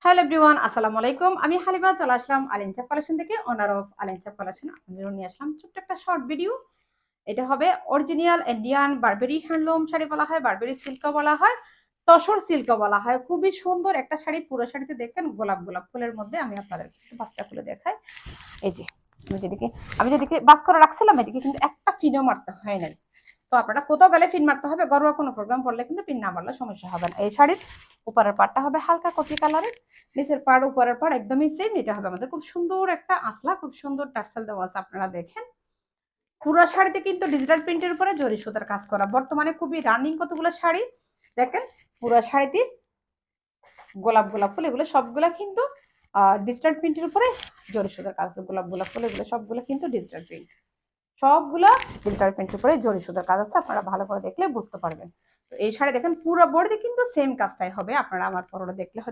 Hello everyone, আসসালামু আলাইকুম। আমি হালিমা চলে আসলাম আলিনচাপ কালেকশন থেকে, ওনার অফ আলিনচাপ কালেকশন। আপনাদের জন্য নিয়ে আসলাম ছোট্ট একটা শর্ট ভিডিও। এটা হবে অরিজিনাল ইন্ডিয়ান বারবেরি হ্যান্ডলুম শাড়ি বলা হয়, বারবেরি সিল্কও বলা হয়, তসর সিল্কও বলা হয়। খুবই সুন্দর একটা শাড়ি। পুরো শাড়িতে দেখেন গোলাপ গোলাপ ফুলের মধ্যে। আমি আপনাদের একটু বাসটা খুলে দেখাই। এই যে আমি যেদিকে বাস করে রাখছিলাম, এদিকে কিন্তু একটা ফিনও মারতে হয় নাই। তো আপনারা কোথাও গেলে পিন মারতে হবে, ঘরোয়া কোনো প্রোগ্রাম পড়লে কিন্তু পিন না মারলে সমস্যা হবে না। এই শাড়ির উপরের পাড়টা হবে হালকা কফি কালারের, নিচের পাড় উপরের পাড় একদমই সেম। এটা হবে আমাদের খুব সুন্দর একটা আসলা, খুব সুন্দর টার্সেল দেওয়া আছে। আপনারা দেখেন পুরো শাড়িতে কিন্তু ডিজিটাল প্রিন্টের উপরে জরি সুতার কাজ করা। বর্তমানে খুবই রানিং কতগুলো শাড়ি দেখেন, পুরো শাড়িতে গোলাপ গোলাপ ফুল, এগুলো সবগুলা কিন্তু ডিজিটাল প্রিন্টের উপরে জরি সুতার কাজ। গোলাপ গোলাপ ফুল এগুলো সবগুলো কিন্তু ডিজিটাল প্রিন্ট, সবগুলো ডিজিটাল প্রিন্টের উপরে জরি সুতার কাজ আছে। আপনারা ভালো করে দেখলে বুঝতে পারবেন। তো এই শাড়ি দেখেন পুরো বডিতে কিন্তু সেম কাজটাই হবে। আপনারা আমার পরোটা দেখলে